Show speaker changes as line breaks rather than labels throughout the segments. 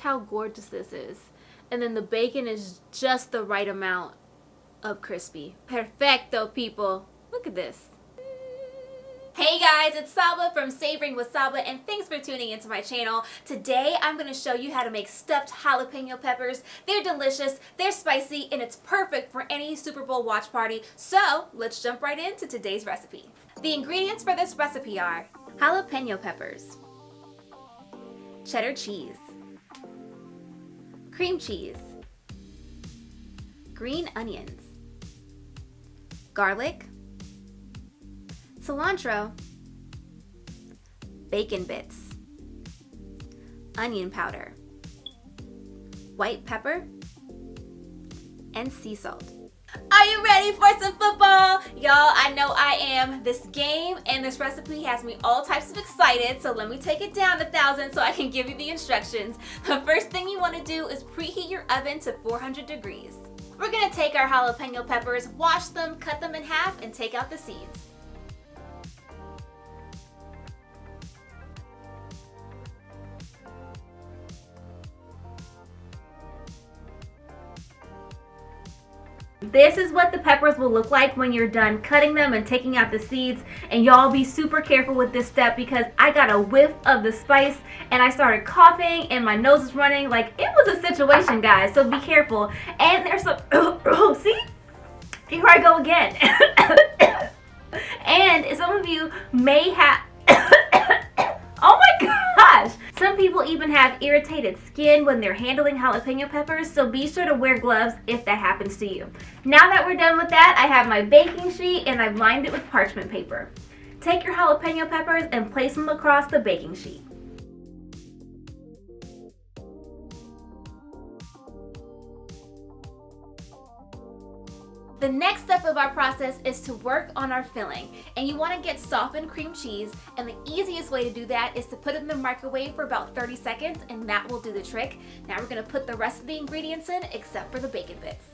Look how gorgeous this is. And then the bacon is just the right amount of crispy. Perfecto, people. Look at this. Hey guys, it's Saba from Savoring with Saba, and thanks for tuning into my channel. Today I'm going to show you how to make stuffed jalapeno peppers. They're delicious, they're spicy, and it's perfect for any Super Bowl watch party. So let's jump right into today's recipe. The ingredients for this recipe are jalapeno peppers, cheddar cheese, cream cheese, green onions, garlic, cilantro, bacon bits, onion powder, white pepper, and sea salt. Are you ready for some football? Y'all, I know I am. This game and this recipe has me all types of excited, so let me take it down 1,000 so I can give you the instructions. The first thing you want to do is preheat your oven to 400 degrees. We're going to take our jalapeno peppers, wash them, cut them in half, and take out the seeds. This is what the peppers will look like when you're done cutting them and taking out the seeds. And y'all be super careful with this step because I got a whiff of the spice and I started coughing and my nose is running. Like, it was a situation, guys, so be careful. And there's some, see? Here I go again. And some of you may have, oh my gosh! Some people even have irritated skin when they're handling jalapeno peppers, so be sure to wear gloves if that happens to you. Now that we're done with that, I have my baking sheet and I've lined it with parchment paper. Take your jalapeno peppers and place them across the baking sheet. The next step of our process is to work on our filling, and you want to get softened cream cheese, and the easiest way to do that is to put it in the microwave for about 30 seconds, and that will do the trick. Now we're going to put the rest of the ingredients in except for the bacon bits.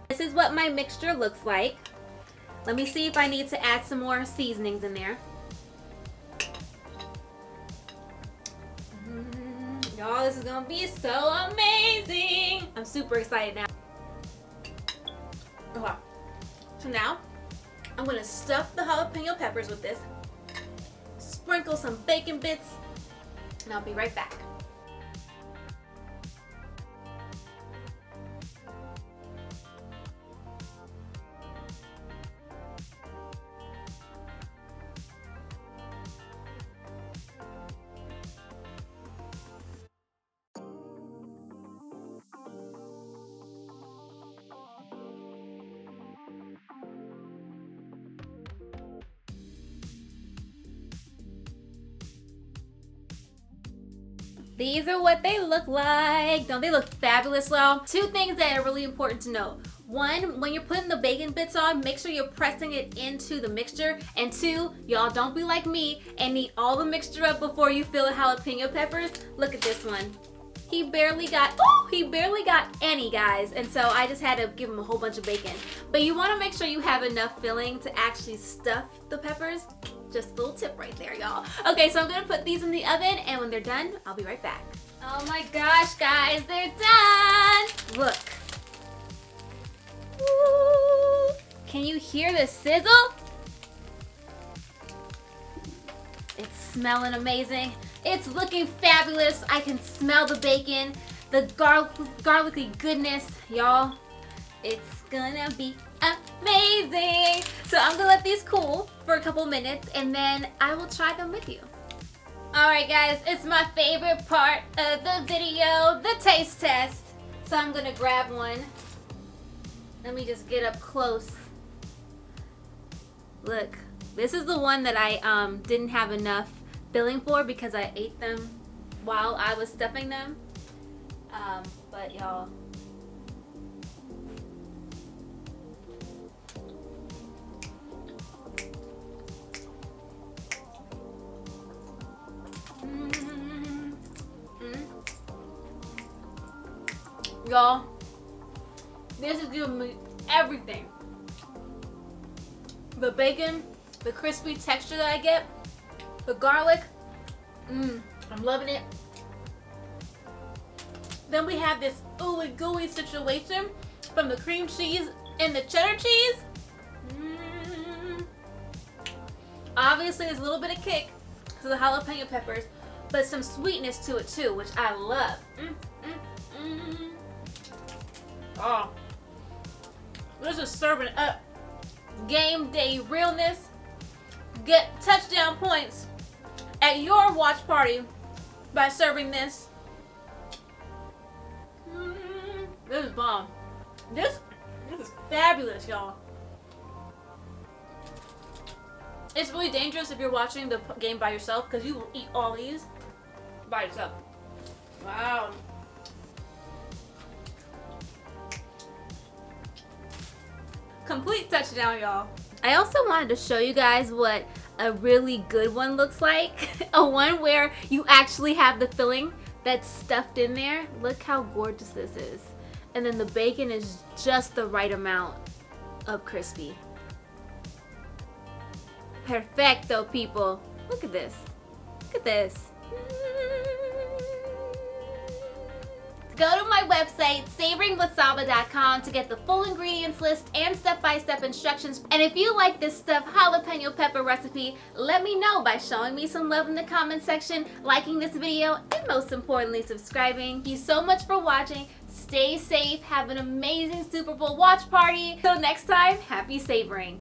This is what my mixture looks like. Let me see if I need to add some more seasonings in there. Y'all, this is gonna be so amazing. I'm super excited now. Okay. So now, I'm gonna stuff the jalapeno peppers with this, sprinkle some bacon bits, and I'll be right back. These are what they look like. Don't they look fabulous, y'all? Two things that are really important to know. One, when you're putting the bacon bits on, make sure you're pressing it into the mixture. And two, y'all don't be like me and eat all the mixture up before you fill the jalapeno peppers. Look at this one. He barely got any, guys. And so I just had to give him a whole bunch of bacon. But you want to make sure you have enough filling to actually stuff the peppers. Just a little tip right there, y'all. Okay, so I'm gonna put these in the oven, and when they're done, I'll be right back. Oh my gosh, guys, they're done! Look. Woo. Can you hear the sizzle? It's smelling amazing. It's looking fabulous. I can smell the bacon, the garlicky goodness, y'all. It's gonna be amazing. So I'm gonna let these cool for a couple minutes and then I will try them with you. Alright guys, it's my favorite part of the video, the taste test. So I'm gonna grab one. Let me just get up close. Look, this is the one that I didn't have enough filling for because I ate them while I was stuffing them. But y'all, y'all, this is giving me everything. The bacon, the crispy texture that I get, the garlic, I'm loving it. Then we have this ooey gooey situation from the cream cheese and the cheddar cheese. Obviously there's a little bit of kick to the jalapeno peppers, but some sweetness to it too, which I love. Oh, this is serving up game day realness. Get touchdown points at your watch party by serving this. This is bomb. This is fabulous, y'all. It's really dangerous if you're watching the game by yourself because you will eat all these by yourself. Wow. Complete touchdown, y'all. I also wanted to show you guys what a really good one looks like. A one where you actually have the filling that's stuffed in there. Look how gorgeous this is. And then the bacon is just the right amount of crispy. Perfecto, people. Look at this. Look at this. Go to my website, savoringwithsaba.com, to get the full ingredients list and step-by-step instructions. And if you like this stuffed jalapeno pepper recipe, let me know by showing me some love in the comment section, liking this video, and most importantly, subscribing. Thank you so much for watching. Stay safe. Have an amazing Super Bowl watch party. Till next time, happy savoring.